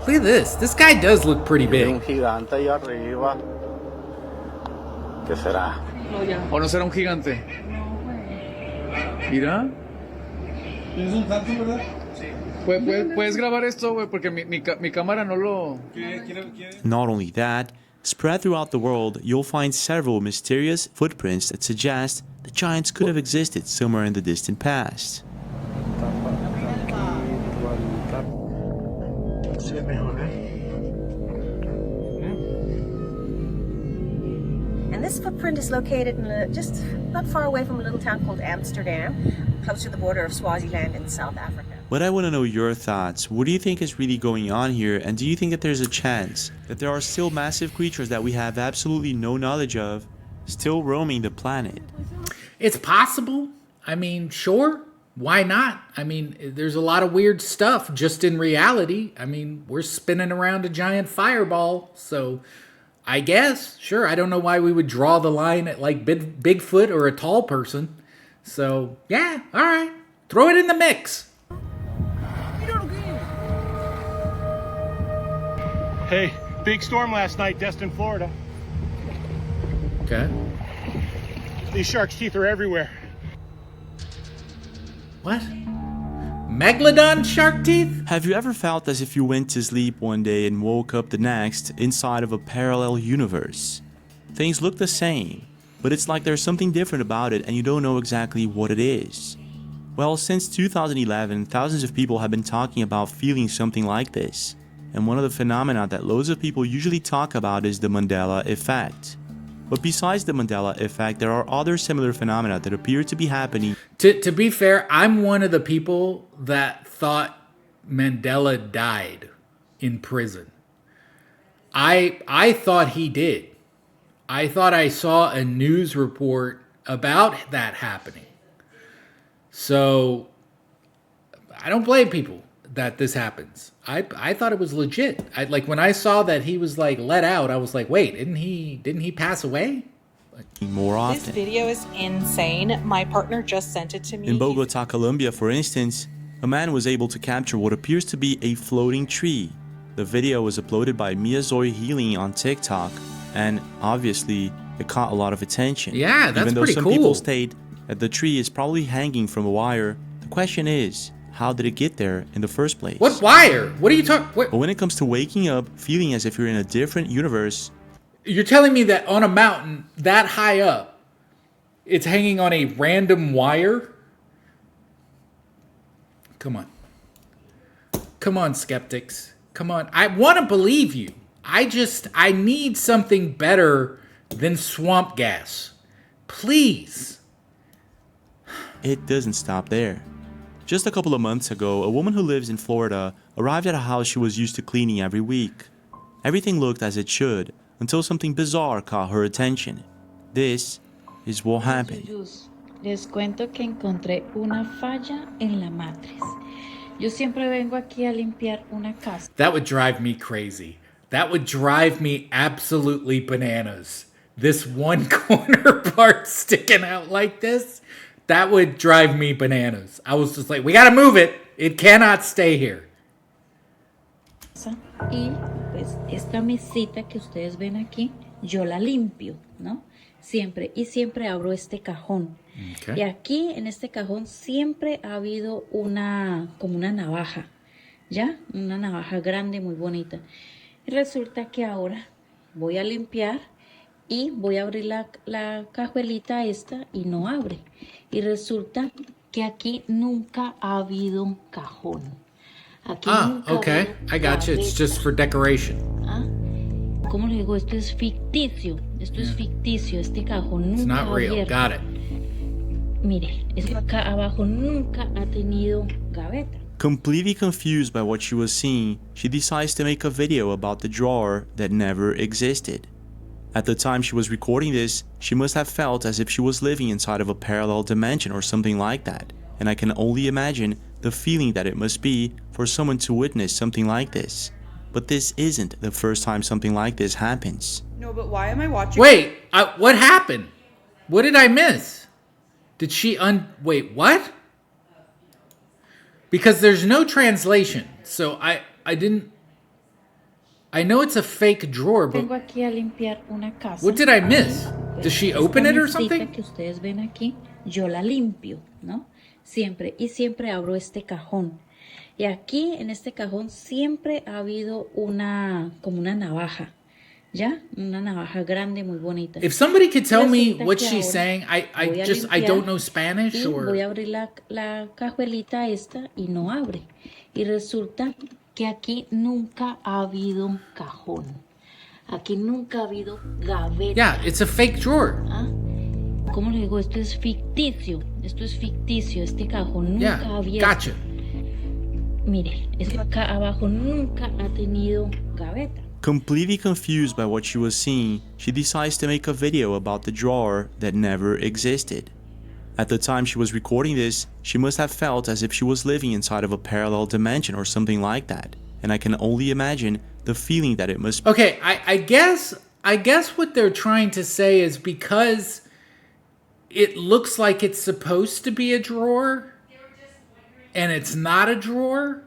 Look at this. This guy does look pretty big. Un gigante allá arriba. ¿Qué será? ¿O no será un gigante? Mira. ¿Tienes un tanto, verdad? Sí. ¿Puedes grabar esto, güey? Porque mi cámara no lo... Not only that, spread throughout the world, you'll find several mysterious footprints that suggest the giants could have existed somewhere in the distant past. And this footprint is located in just not far away from a little town called Amsterdam, close to the border of Swaziland in South Africa. But I want to know your thoughts. What do you think is really going on here? And do you think that there's a chance that there are still massive creatures that we have absolutely no knowledge of still roaming the planet? It's possible. I mean, sure. Why not? I mean, there's a lot of weird stuff just in reality. I mean, we're spinning around a giant fireball. So I guess, sure. I don't know why we would draw the line at Bigfoot or a tall person. So yeah, all right. Throw it in the mix. Hey, big storm last night, Destin, Florida. Okay. These sharks' teeth are everywhere. What? Megalodon shark teeth? Have you ever felt as if you went to sleep one day and woke up the next inside of a parallel universe? Things look the same, but it's like there's something different about it and you don't know exactly what it is. Well, since 2011, thousands of people have been talking about feeling something like this. And one of the phenomena that loads of people usually talk about is the Mandela effect. But besides the Mandela effect, there are other similar phenomena that appear to be happening. To be fair, I'm one of the people that thought Mandela died in prison. I thought he did. I thought I saw a news report about that happening. So I don't blame people that this happens. I thought it was legit. Like when I saw that he was like let out, I was like, wait, didn't he pass away? More often. This video is insane. My partner just sent it to me. In Bogota, Colombia, for instance, a man was able to capture what appears to be a floating tree. The video was uploaded by Mia Zoe Healing on TikTok, and obviously it caught a lot of attention. Yeah, that's Even though pretty some cool. people state that the tree is probably hanging from a wire, the question is, how did it get there in the first place? What wire? What are you talking? But when it comes to waking up, feeling as if you're in a different universe, you're telling me that on a mountain that high up, it's hanging on a random wire? Come on. Come on, skeptics. Come on. I want to believe you. I need something better than swamp gas. Please. it doesn't stop there. Just a couple of months ago, a woman who lives in Florida arrived at a house she was used to cleaning every week. Everything looked as it should, until something bizarre caught her attention. This is what happened. Les cuento que encontré una falla en la matriz. Yo siempre vengo aquí a limpiar una casa. That would drive me crazy. That would drive me absolutely bananas. This one corner part sticking out like this, that would drive me bananas. I was just like, we gotta move it. It cannot stay here. Y pues esta mesita que ustedes ven aquí, yo la limpio, ¿no? Siempre, y siempre abro este cajón. Okay. Y aquí en este cajón siempre ha habido como una navaja, ¿ya? Una navaja grande, muy bonita. Y resulta que ahora voy a limpiar y voy a abrir la cajuelita esta y no abre. Y resulta que aquí nunca ha habido cajón. Aquí nunca okay. I got you. It's just for decoration. ¿Cómo le digo? Esto es ficticio. Esto es ficticio. Este cajón nunca It's not real. abierto. Got it. Mire, esto acá abajo nunca ha tenido gaveta. Completely confused by what she was seeing, she decides to make a video about the drawer that never existed. At the time she was recording this, she must have felt as if she was living inside of a parallel dimension or something like that, and I can only imagine the feeling that it must be for someone to witness something like this. But this isn't the first time something like this happens. No, but why am I watching? Wait, what happened? What did I miss? Did she wait, what? Because there's no translation, so I didn't. I know it's a fake drawer, but Vengo aquí a limpiar una casa. what did I miss? Does she open it or something? Que ustedes ven aquí, yo la limpio, ¿no? Siempre, y siempre abro este cajón. Y aquí en este cajón siempre ha habido como una navaja, ¿ya? Una navaja grande, muy bonita. If somebody could tell me what she's saying, I don't know Spanish or. Voy a abrir la cajuelita esta y no abre. Y resulta que aquí nunca ha habido cajón. Aquí nunca ha habido gaveta. Yeah, it's a fake drawer. ¿Cómo le digo? Esto es ficticio. Esto es ficticio. Este cajón nunca ha abierto. Gotcha. Mire, esto acá abajo nunca ha tenido gaveta. Completely confused by what she was seeing, she decides to make a video about the drawer that never existed. At the time she was recording this, she must have felt as if she was living inside of a parallel dimension or something like that, and I can only imagine the feeling that it must be. Okay, I guess what they're trying to say is because it looks like it's supposed to be a drawer and it's not a drawer,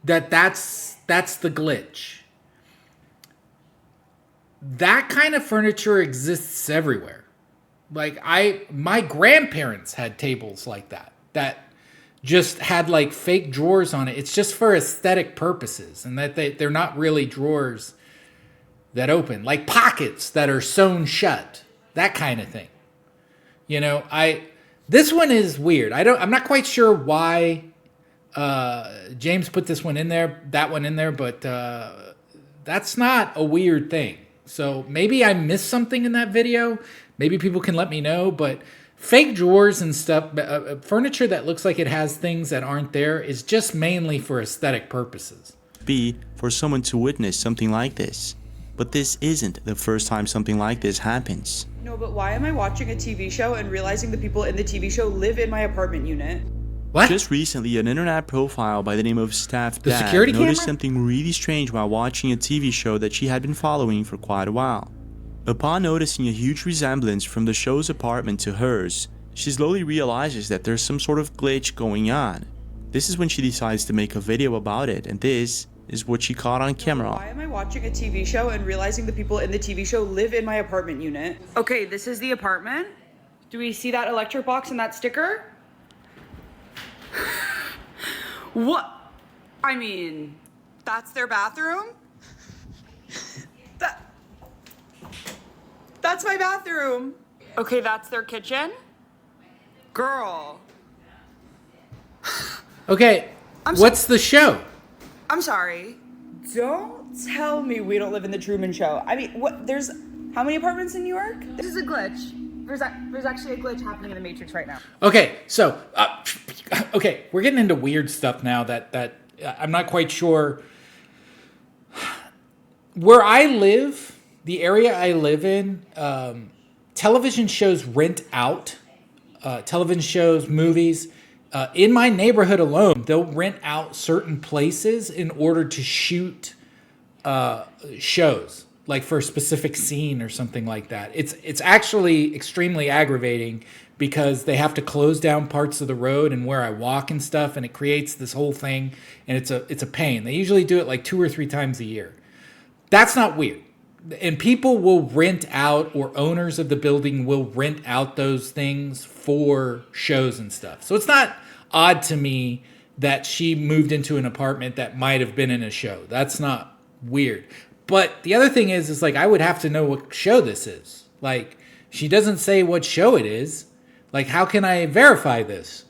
that's the glitch. That kind of furniture exists everywhere. Like my grandparents had tables like that just had like fake drawers on it. It's just for aesthetic purposes, and that they're not really drawers that open, like pockets that are sewn shut, that kind of thing. You know, this one is weird. I'm not quite sure why James put this one in there, that one in there, but that's not a weird thing. So maybe I missed something in that video. Maybe people can let me know, but fake drawers and stuff, furniture that looks like it has things that aren't there, is just mainly for aesthetic purposes. Be for someone to witness something like this. But this isn't the first time something like this happens. No, but why am I watching a TV show and realizing the people in the TV show live in my apartment unit? What? Just recently, an internet profile by the name of Staff The Dad security noticed camera? something really strange while watching a TV show that she had been following for quite a while. Upon noticing a huge resemblance from the show's apartment to hers, she slowly realizes that there's some sort of glitch going on. This is when she decides to make a video about it, and this is what she caught on camera. Why am I watching a TV show and realizing the people in the TV show live in my apartment unit? Okay, this is the apartment. Do we see that electric box and that sticker? What? I mean, that's their bathroom? That's my bathroom. Okay, that's their kitchen? Girl. Okay, what's the show? I'm sorry. Don't tell me we don't live in the Truman Show. I mean, what? There's how many apartments in New York? This is a glitch. There's actually a glitch happening in the Matrix right now. Okay, so, okay, we're getting into weird stuff now that I'm not quite sure. Where I live, the area I live in, television shows rent out. Television shows, movies. In my neighborhood alone, they'll rent out certain places in order to shoot shows, like for a specific scene or something like that. It's actually extremely aggravating because they have to close down parts of the road and where I walk and stuff, and it creates this whole thing, and it's a pain. They usually do it like 2 or 3 times a year. That's not weird. And people will rent out, or owners of the building will rent out those things for shows and stuff. So it's not odd to me that she moved into an apartment that might have been in a show. That's not weird. But the other thing is like, I would have to know what show this is. Like, she doesn't say what show it is. Like, how can I verify this?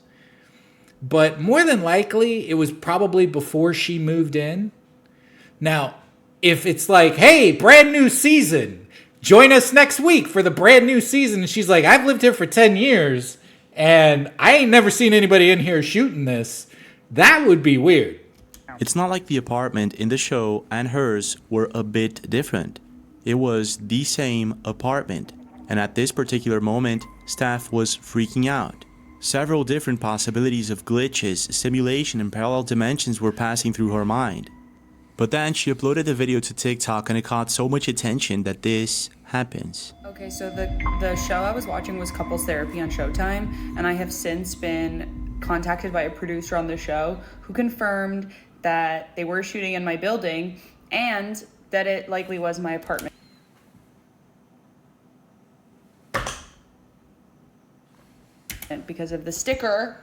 But more than likely, it was probably before she moved in. Now, if it's like, hey, brand new season, join us next week for the brand new season. And she's like, I've lived here for 10 years and I ain't never seen anybody in here shooting this. That would be weird. It's not like the apartment in the show and hers were a bit different. It was the same apartment. And at this particular moment, Staff was freaking out. Several different possibilities of glitches, simulation, and parallel dimensions were passing through her mind. But then she uploaded the video to TikTok and it caught so much attention that this happens. Okay, so the show I was watching was Couples Therapy on Showtime, and I have since been contacted by a producer on the show who confirmed that they were shooting in my building and that it likely was my apartment. Because of the sticker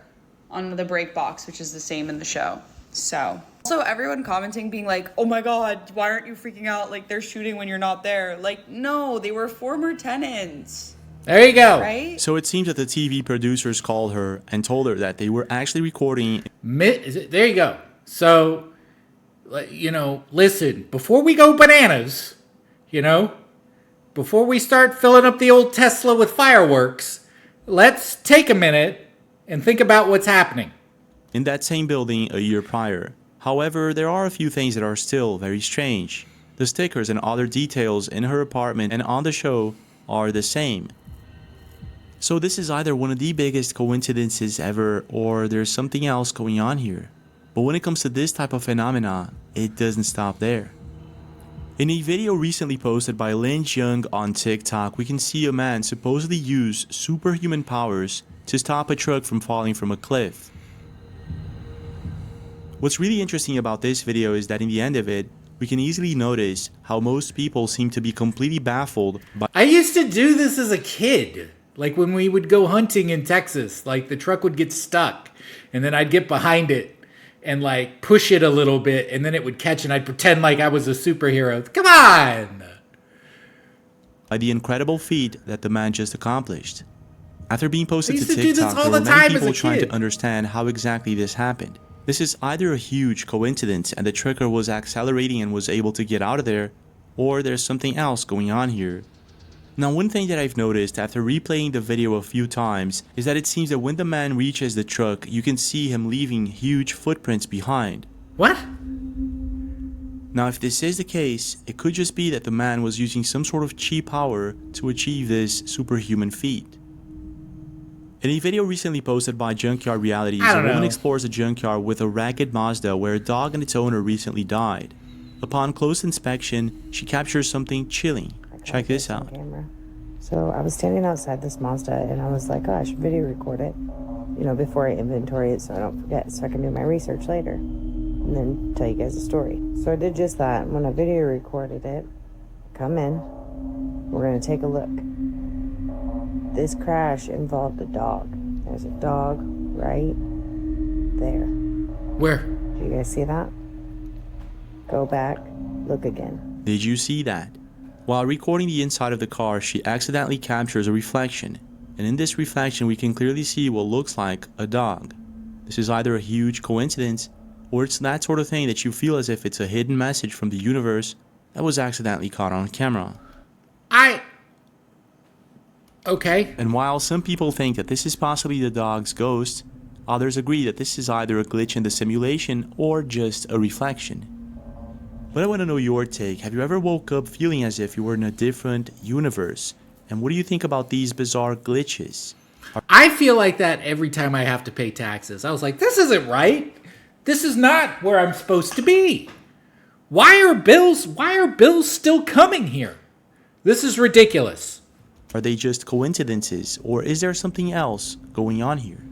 on the break box, which is the same in the show. So also everyone commenting being like, oh my god, why aren't you freaking out, like they're shooting when you're not there? Like, no, they were former tenants. There you go. Right? So it seems that the TV producers called her and told her that they were actually recording. There you go. So, you know, listen, before we go bananas, you know, before we start filling up the old Tesla with fireworks, let's take a minute and think about what's happening. In that same building a year prior. However, there are a few things that are still very strange. The stickers and other details in her apartment and on the show are the same. So this is either one of the biggest coincidences ever, or there's something else going on here. But when it comes to this type of phenomena, it doesn't stop there. In a video recently posted by Lin Jung on TikTok, we can see a man supposedly use superhuman powers to stop a truck from falling from a cliff. What's really interesting about this video is that in the end of it, we can easily notice how most people seem to be completely baffled by— I used to do this as a kid. Like when we would go hunting in Texas, like the truck would get stuck and then I'd get behind it and like push it a little bit and then it would catch and I'd pretend like I was a superhero. Come on! By the incredible feat that the man just accomplished. After being posted to do this TikTok, all there the were many time as people a trying to kid. understand how exactly this happened. This is either a huge coincidence and the trucker was accelerating and was able to get out of there, or there's something else going on here. Now, one thing that I've noticed after replaying the video a few times is that it seems that when the man reaches the truck, you can see him leaving huge footprints behind. What? Now, if this is the case, it could just be that the man was using some sort of cheap power to achieve this superhuman feat. In a video recently posted by Junkyard Realities, a woman explores a junkyard with a ragged Mazda where a dog and its owner recently died. Upon close inspection, she captures something chilling. Check this out. So I was standing outside this Mazda and I was like, oh, I should video record it, you know, before I inventory it so I don't forget, so I can do my research later and then tell you guys a story. So I did just that. When I video recorded it, come in, we're going to take a look. This crash involved a dog. There's a dog right there. Where? Do you guys see that? Go back, look again. Did you see that? While recording the inside of the car, she accidentally captures a reflection. And in this reflection, we can clearly see what looks like a dog. This is either a huge coincidence, or it's that sort of thing that you feel as if it's a hidden message from the universe that was accidentally caught on camera. Okay. And while some people think that this is possibly the dog's ghost, others agree that this is either a glitch in the simulation or just a reflection. But I want to know your take. Have you ever woke up feeling as if you were in a different universe? And what do you think about these bizarre glitches? I feel like that every time I have to pay taxes. I was like, this isn't right. This is not where I'm supposed to be. Why are bills still coming here? This is ridiculous. Are they just coincidences, or is there something else going on here?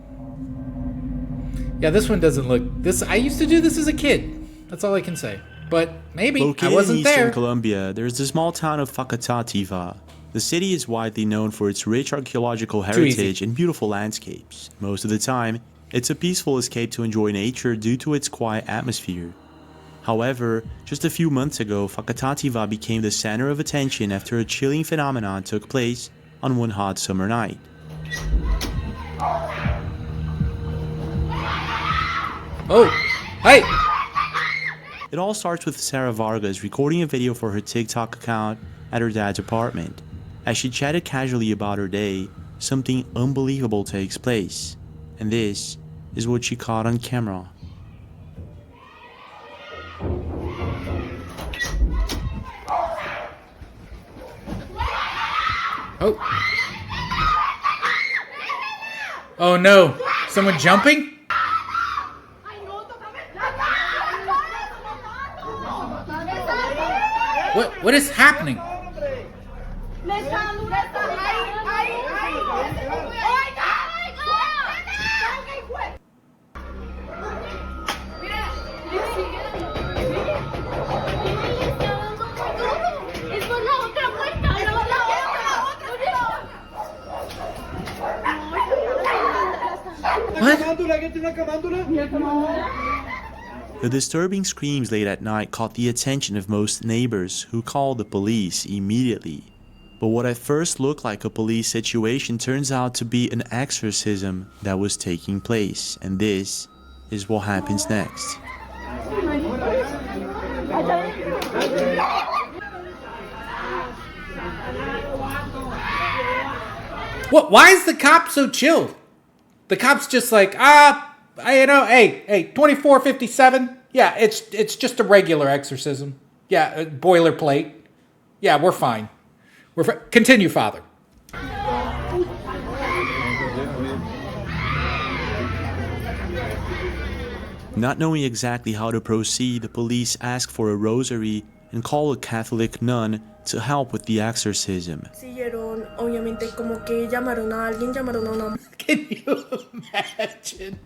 Yeah, this one doesn't look... I used to do this as a kid. That's all I can say. But maybe Located I wasn't in eastern there. Colombia, there's the small town of Facatativa. The city is widely known for its rich archaeological heritage and beautiful landscapes. Most of the time, it's a peaceful escape to enjoy nature due to its quiet atmosphere. However, just a few months ago, Facatativa became the center of attention after a chilling phenomenon took place on one hot summer night. Oh, hey! It all starts with Sarah Vargas recording a video for her TikTok account at her dad's apartment. As she chatted casually about her day, something unbelievable takes place. And this is what she caught on camera. Oh. Oh no. Someone jumping? What is happening? The disturbing screams late at night caught the attention of most neighbors, who called the police immediately. But what at first looked like a police situation turns out to be an exorcism that was taking place, and this is what happens next. What? Why is the cop so chill? The cop's just like, hey, 2457. Yeah, it's just a regular exorcism. Yeah, boilerplate. Yeah, we're fine. Continue, Father. Not knowing exactly how to proceed, the police ask for a rosary and call a Catholic nun to help with the exorcism. Can you imagine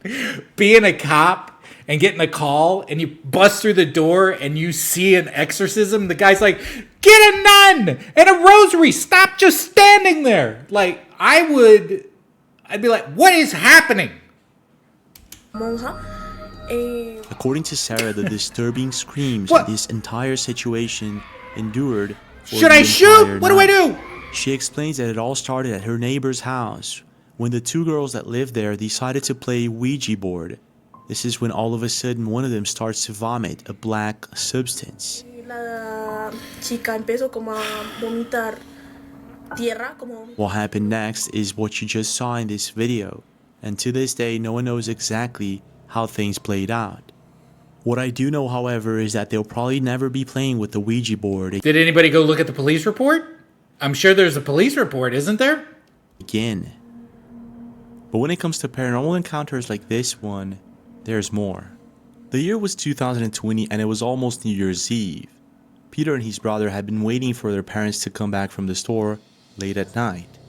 being a cop and getting a call and you bust through the door and you see an exorcism, the guy's like, get a nun and a rosary. Stop just standing there. Like, I'd be like, what is happening? According to Sarah, the disturbing screams that this entire situation endured. Should I shoot? What do I do? She explains that it all started at her neighbor's house when the two girls that lived there decided to play Ouija board. This is when all of a sudden one of them starts to vomit a black substance. What happened next is what you just saw in this video, and to this day no one knows exactly how things played out. What I do know, however, is that they'll probably never be playing with the Ouija board. Did anybody go look at the police report? I'm sure there's a police report, isn't there? Again. But when it comes to paranormal encounters like this one, there's more. The year was 2020 and it was almost New Year's Eve. Peter and his brother had been waiting for their parents to come back from the store late at night.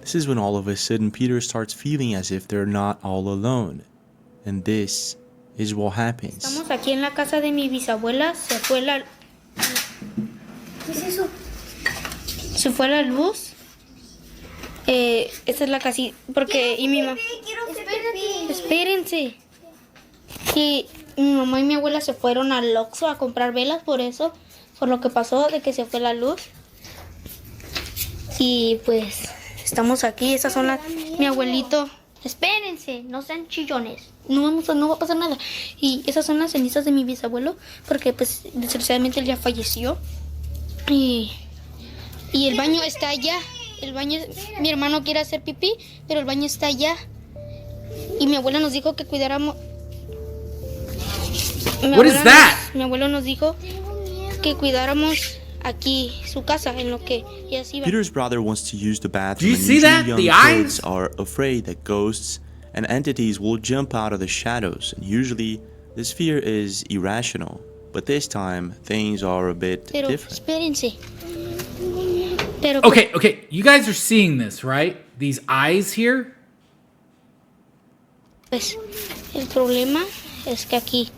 This is when all of a sudden Peter starts feeling as if they're not all alone. And this is what happens. Estamos aquí en la casa de mi bisabuela. Se fue la... ¿Qué es eso? Se fue la luz. Esta es la casita. Porque... Y mi mamá... Espérense. Y mi mamá y mi abuela se fueron al Oxxo a comprar velas por eso. Por lo que pasó de que se fue la luz. Y pues... Estamos aquí. Esas son las... Mi abuelito... Espérense, no sean chillones. No va a pasar nada. Y esas son las cenizas de mi bisabuelo. Porque pues desgraciadamente él ya falleció. Y el baño está allá. El baño, mi hermano quiere hacer pipí, pero el baño está allá. Y mi abuela nos dijo que cuidáramos. Mi abuelo nos dijo que cuidáramos aquí su casa en lo que ella se iba. Peter's brother wants to use the bathroom. Do you see that? Young The kids eyes are afraid that ghosts and entities will jump out of the shadows, and usually this fear is irrational. But this time things are a bit different. Espérense. Okay, you guys are seeing this, right? These eyes here? Pues el problema es que aquí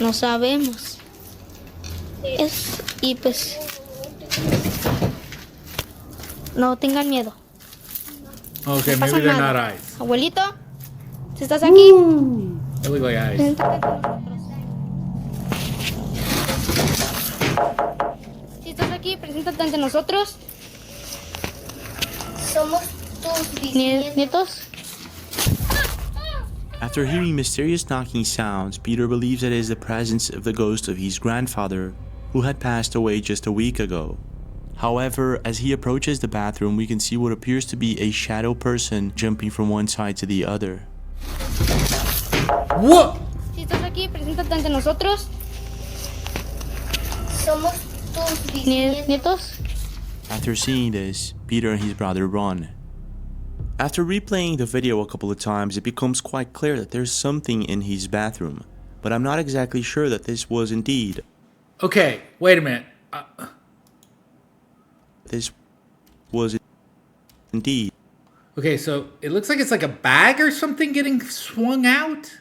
no sabemos. Y pues no tengan miedo. Okay, no maybe they're nada. not eyes. Abuelito, si estás aquí. They look like eyes. Si estás aquí, preséntate ante nosotros. Somos tus nietos. After hearing mysterious knocking sounds, Peter believes it is the presence of the ghost of his grandfather, who had passed away just a week ago. However, as he approaches the bathroom, we can see what appears to be a shadow person jumping from one side to the other. What? Si estás aquí, preséntate ante nosotros. Somos tus nietos. After seeing this, Peter and his brother run. After replaying the video a couple of times, it becomes quite clear that there's something in his bathroom, but I'm not exactly sure that this was indeed. Okay, wait a minute. This was indeed. Okay, so it looks like it's like a bag or something getting swung out.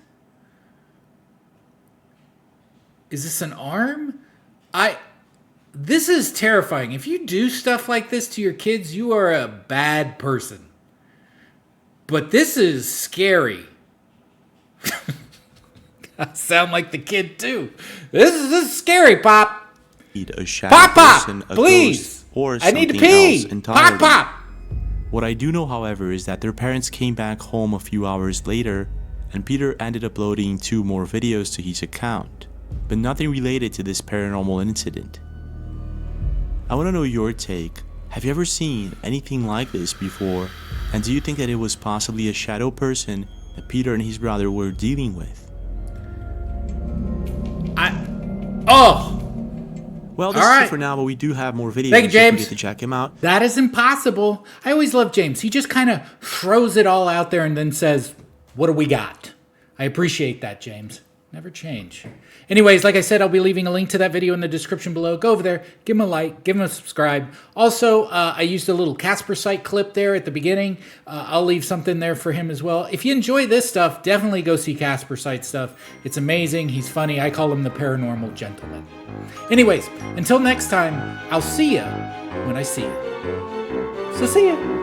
Is this an arm? This is terrifying. If you do stuff like this to your kids, you are a bad person. But this is scary. I sound like the kid too. This is scary, Pop. A shadow person, a please. Ghost, or I need to something pee. else entirely. Pop. What I do know, however, is that their parents came back home a few hours later, and Peter ended up uploading 2 more videos to his account, but nothing related to this paranormal incident. I want to know your take. Have you ever seen anything like this before? And do you think that it was possibly a shadow person that Peter and his brother were dealing with? Well, this is it for now, but we do have more videos. Thank you, James. So get to check him out. That is impossible. I always love James. He just kind of throws it all out there and then says, what do we got? I appreciate that, James. Never change. Anyways, like I said, I'll be leaving a link to that video in the description below. Go over there, give him a like, give him a subscribe. Also, I used a little Caspersight clip there at the beginning. I'll leave something there for him as well. If you enjoy this stuff, definitely go see Caspersight stuff. It's amazing. He's funny. I call him the Paranormal Gentleman. Anyways, until next time, I'll see ya when I see ya. So see ya.